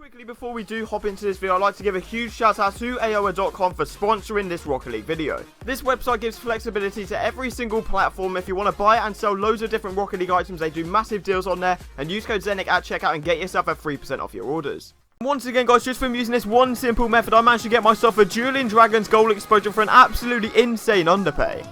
Quickly before we do hop into this video, I'd like to give a huge shout out to AOA.com for sponsoring this Rocket League video. This website gives flexibility to every single platform. If you want to buy and sell loads of different Rocket League items, they do massive deals on there, and use code Zenic at checkout and get yourself a 3% off your orders. Once again guys, just from using this one simple method, I managed to get myself a Dueling Dragons gold exposure for an absolutely insane underpay.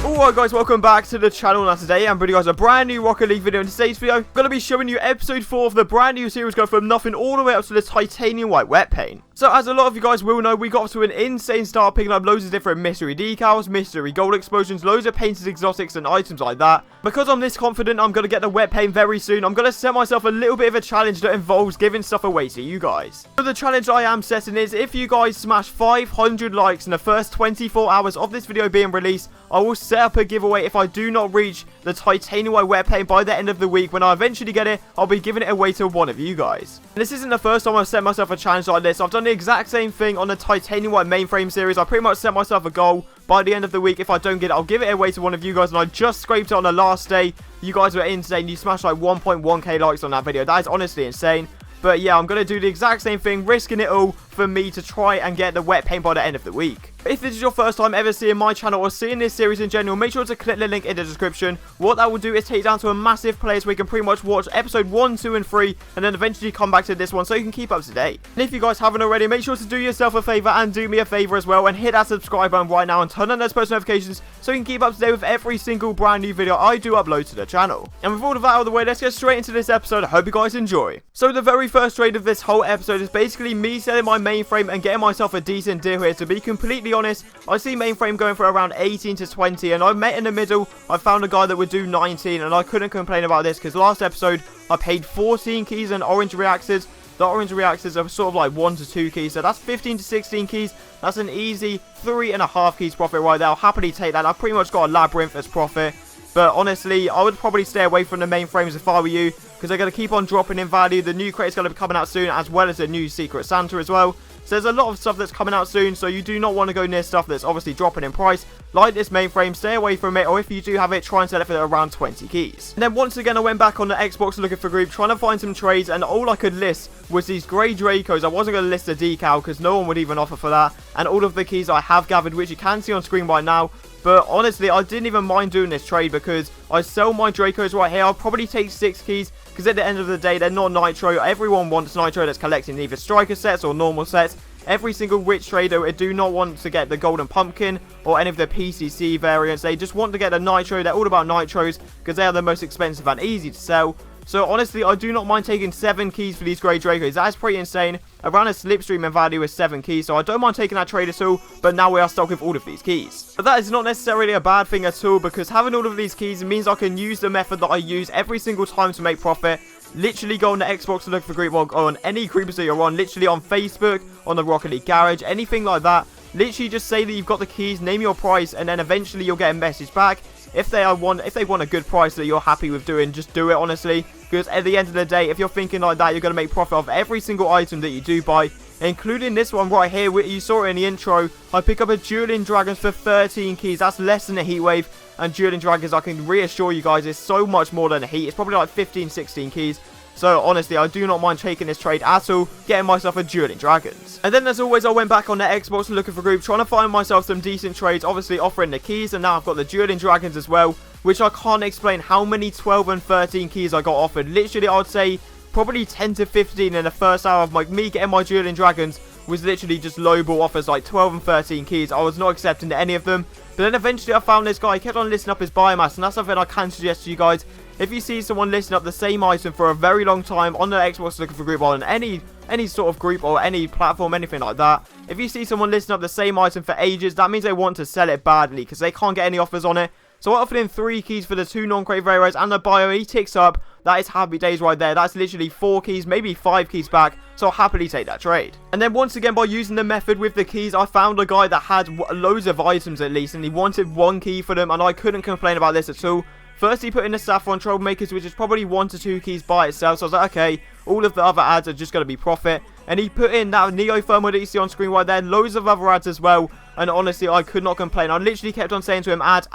Alright guys, welcome back to the channel. Now today I'm bringing you guys a brand new Rocket League video. In today's video, I'm going to be showing you episode 4 of the brand new series, going from nothing all the way up to the titanium white wet paint. So as a lot of you guys will know, we got off to an insane start, picking up loads of different mystery decals, mystery gold explosions, loads of painted exotics and items like that. Because I'm this confident I'm going to get the wet paint very soon, I'm going to set myself a little bit of a challenge that involves giving stuff away to you guys. So the challenge I am setting is, if you guys smash 500 likes in the first 24 hours of this video being released, I will set up a giveaway. If I do not reach the titanium white wet paint by the end of the week, when I eventually get it, I'll be giving it away to one of you guys. And this isn't the first time I've set myself a challenge like this. I've done the exact same thing on the titanium white mainframe series. I pretty much set myself a goal. By the end of the week, if I don't get it, I'll give it away to one of you guys, and I just scraped it on the last day. You guys were insane. You smashed like 1.1k likes on that video. That is honestly insane. But yeah, I'm going to do the exact same thing, risking it all for me to try and get the wet paint by the end of the week. If this is your first time ever seeing my channel or seeing this series in general, make sure to click the link in the description. What that will do is take you down to a massive place where you can pretty much watch episode 1, 2 and 3, and then eventually come back to this one so you can keep up to date. And if you guys haven't already, make sure to do yourself a favour and do me a favour as well, and hit that subscribe button right now and turn on those post notifications so you can keep up to date with every single brand new video I do upload to the channel. And with all of that out of the way, let's get straight into this episode. I hope you guys enjoy. So the very first trade of this whole episode is basically me selling my mainframe and getting myself a decent deal here. To be completely honest, I see mainframe going for around 18 to 20, and I met in the middle. I found a guy that would do 19, and I couldn't complain about this because last episode I paid 14 keys and orange reactors. The orange reactors are sort of like 1 to 2 keys, so that's 15 to 16 keys. That's an easy 3.5 keys profit right there. I'll happily take that. I've pretty much got a labyrinth as profit. But honestly, I would probably stay away from the mainframes if I were you, because they're going to keep on dropping in value. The new crate is going to be coming out soon, as well as the new Secret Santa as well. So there's a lot of stuff that's coming out soon, so you do not want to go near stuff that's obviously dropping in price. Like this mainframe, stay away from it, or if you do have it, try and sell it for around 20 keys. And then once again, I went back on the Xbox looking for group, trying to find some trades, and all I could list was these grey Dracos. I wasn't going to list a decal, because no one would even offer for that. And all of the keys I have gathered, which you can see on screen right now. But honestly, I didn't even mind doing this trade because I sell my Dracos right here. I'll probably take 6 keys because at the end of the day, they're not Nitro. Everyone wants Nitro that's collecting either Striker sets or normal sets. Every single rich trader do not want to get the Golden Pumpkin or any of the PCC variants. They just want to get the Nitro. They're all about Nitros because they are the most expensive and easy to sell. So honestly, I do not mind taking 7 keys for these grey Dracos. That is pretty insane. Around a slipstream in value is 7 keys, so I don't mind taking that trade at all, but now we are stuck with all of these keys. But that is not necessarily a bad thing at all, because having all of these keys means I can use the method that I use every single time to make profit. Literally go on the Xbox to look for group, or on any groups that you're on, literally on Facebook, on the Rocket League Garage, anything like that. Literally just say that you've got the keys, name your price, and then eventually you'll get a message back. If they want a good price that you're happy with doing, just do it honestly. Because at the end of the day, if you're thinking like that, you're going to make profit off every single item that you do buy, including this one right here. You saw it in the intro. I pick up a Dueling Dragons for 13 keys. That's less than a Heat Wave. And Dueling Dragons, I can reassure you guys, is so much more than a Heat. It's probably like 15, 16 keys. So honestly, I do not mind taking this trade at all, getting myself a Dueling Dragons. And then as always, I went back on the Xbox looking for group, trying to find myself some decent trades, obviously offering the keys, and now I've got the Dueling Dragons as well, which I can't explain how many 12 and 13 keys I got offered. Literally, I would say probably 10 to 15 in the first hour of me getting my Dueling Dragons was literally just lowball offers like 12 and 13 keys. I was not accepting any of them. But then eventually I found this guy. He kept on listing up his biomass, and that's something I can suggest to you guys. If you see someone listing up the same item for a very long time on the Xbox looking for group, or on any sort of group or any platform, anything like that, if you see someone listing up the same item for ages, that means they want to sell it badly because they can't get any offers on it. So I offered him 3 keys for the 2 non-crate very rares and the bio. He ticks up. That is happy days right there. That's literally 4 keys, maybe 5 keys back. So I'll happily take that trade. And then once again, by using the method with the keys, I found a guy that had loads of items at least, and he wanted 1 key for them, and I couldn't complain about this at all. First, he put in the Saffron Troublemakers, which is probably 1 to 2 keys by itself. So I was like, okay, all of the other ads are just going to be profit. And he put in that Neo Thermal that you see on screen right there. Loads of other ads as well. And honestly, I could not complain. I literally kept on saying to him, add,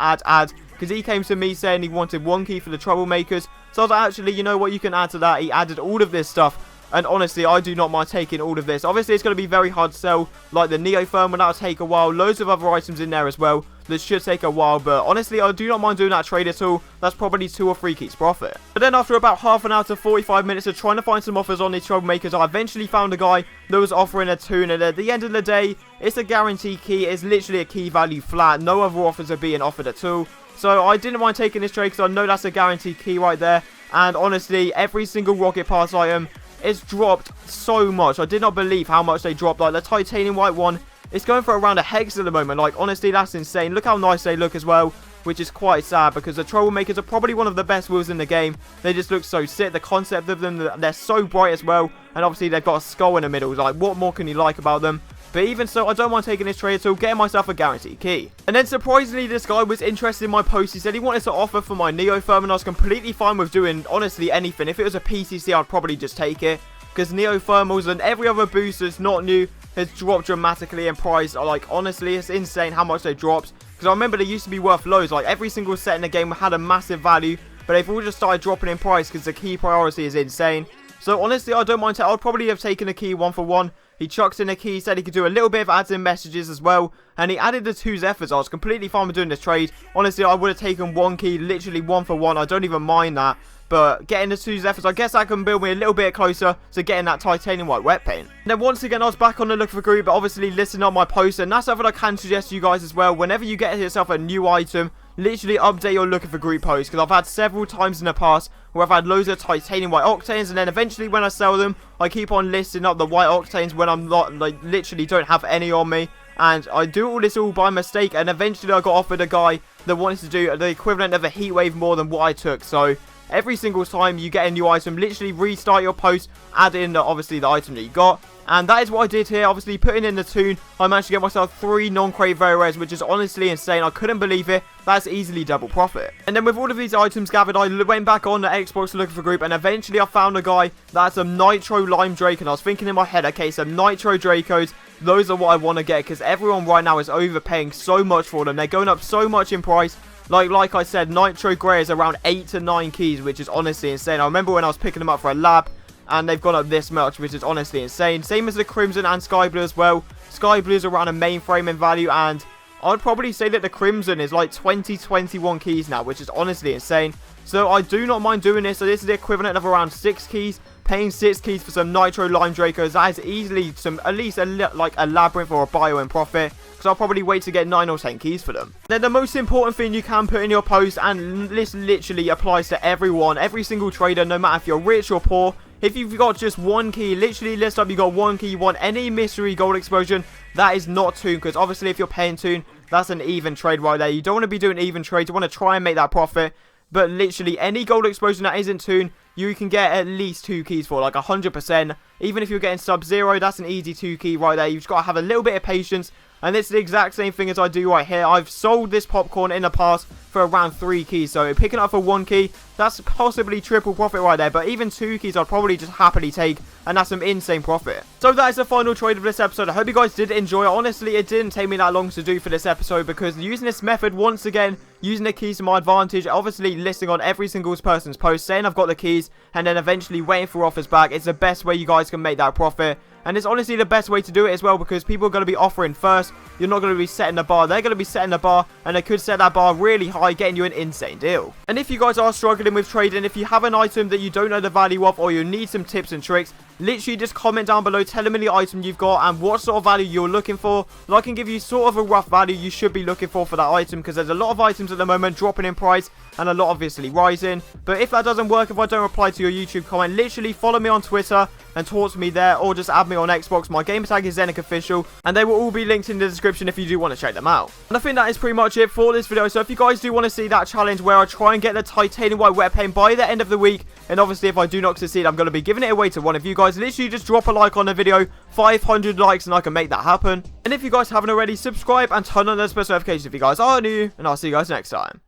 because he came to me saying he wanted 1 key for the troublemakers. So I was like, actually, you know what, you can add to that. He added all of this stuff. And honestly, I do not mind taking all of this. Obviously, it's going to be very hard to sell, like the Neo Thermal, that'll take a while. Loads of other items in there as well. This should take a while, but honestly, I do not mind doing that trade at all. That's probably 2 or 3 keys profit. But then after about half an hour to 45 minutes of trying to find some offers on these troublemakers, I eventually found a guy that was offering a toon. And at the end of the day, it's a guaranteed key. It's literally a key value flat. No other offers are being offered at all. So I didn't mind taking this trade because I know that's a guaranteed key right there. And honestly, every single rocket pass item, it's dropped so much. I did not believe how much they dropped. Like the titanium white one, it's going for around a hex at the moment. Like honestly, that's insane. Look how nice they look as well, which is quite sad because the troublemakers are probably one of the best wheels in the game. They just look so sick. The concept of them, they're so bright as well. And obviously they've got a skull in the middle. Like what more can you like about them? But even so, I don't mind taking this trade at all, getting myself a guaranteed key. And then surprisingly, this guy was interested in my post. He said he wanted to offer for my Neo Thermal, and I was completely fine with doing, honestly, anything. If it was a PCC, I'd probably just take it. Because Neo Thermals and every other boost that's not new has dropped dramatically in price. Like, honestly, it's insane how much they dropped. Because I remember they used to be worth loads. Like, every single set in the game had a massive value. But they've all just started dropping in price because the key priority is insane. So, honestly, I don't mind. I'd probably have taken a key 1 for 1. He chucks in a key, said he could do a little bit of ads and messages as well. And he added the 2 Zephyrs. I was completely fine with doing this trade. Honestly, I would have taken 1 key, literally 1 for 1. I don't even mind that. But getting the 2 Zephyrs, I guess that can build me a little bit closer to getting that titanium white wet paint. And then once again, I was back on the look for group, but obviously listening on my post. And that's something I can suggest to you guys as well. Whenever you get yourself a new item, literally update your looking for group post. Because I've had several times in the past where I've had loads of titanium white octanes, and then eventually when I sell them, I keep on listing up the white octanes when I'm not, like, literally don't have any on me. And I do all this all by mistake, and eventually I got offered a guy that wanted to do the equivalent of a heat wave more than what I took. So every single time you get a new item, literally restart your post, add in obviously the item that you got. And that is what I did here. Obviously putting in the toon, I managed to get myself 3 non-crate very rares, which is honestly insane. I couldn't believe it. That's easily double profit. And then with all of these items gathered, I went back on the Xbox looking for group, and eventually I found a guy that had some Nitro Lime Drake. And I was thinking in my head, okay, some Nitro Dracos, those are what I want to get, because everyone right now is overpaying so much for them. They're going up so much in price. Like I said, Nitro Grey is around 8 to 9 keys, which is honestly insane. I remember when I was picking them up for a lab, and they've gone up this much, which is honestly insane. Same as the Crimson and Sky Blue as well. Sky Blue is around a mainframe in value, and I'd probably say that the Crimson is like 21 keys now, which is honestly insane. So I do not mind doing this. So this is the equivalent of around 6 keys. Paying 6 keys for some Nitro Lime Dracos, that is easily some, at least like a Labyrinth or a Bio in profit. So I'll probably wait to get 9 or 10 keys for them. Then the most important thing you can put in your post, and this literally applies to everyone, every single trader, no matter if you're rich or poor. If you've got just 1 key, literally list up you got 1 key, you want any mystery gold explosion, that is not toon, because obviously if you're paying toon, that's an even trade right there. You don't want to be doing even trades, you want to try and make that profit. But literally any gold explosion that isn't toon, you can get at least 2 keys for, like 100%. Even if you're getting Sub-Zero, that's an easy 2 key right there. You've just got to have a little bit of patience. And it's the exact same thing as I do right here. I've sold this popcorn in the past for around 3 keys. So picking up for 1 key, that's possibly triple profit right there. But even 2 keys I'd probably just happily take. And that's some insane profit. So that is the final trade of this episode. I hope you guys did enjoy it. Honestly, it didn't take me that long to do for this episode, because using this method, once again, using the keys to my advantage, obviously listing on every single person's post, saying I've got the keys, and then eventually waiting for offers back, it's the best way you guys can make that profit. And it's honestly the best way to do it as well, because people are going to be offering first. You're not going to be setting the bar. They're going to be setting the bar, and they could set that bar really high, getting you an insane deal. And if you guys are struggling with trading, if you have an item that you don't know the value of, or you need some tips and tricks, literally just comment down below, telling me the item you've got and what sort of value you're looking for. And I can give you sort of a rough value you should be looking for that item, because there's a lot of items at the moment dropping in price and a lot obviously rising. But if that doesn't work, if I don't reply to your YouTube comment, literally follow me on Twitter and talk to me there, or just add me on Xbox. My gamer tag is ZenicOfficial, and they will all be linked in the description if you do want to check them out. And I think that is pretty much it for this video. So if you guys do want to see that challenge where I try and get the titanium white wet paint by the end of the week, and obviously if I do not succeed, I'm going to be giving it away to one of you guys. Literally just drop a like on the video, 500 likes, and I can make that happen. And if you guys haven't already, subscribe and turn on those post notifications if you guys are new, and I'll see you guys next time.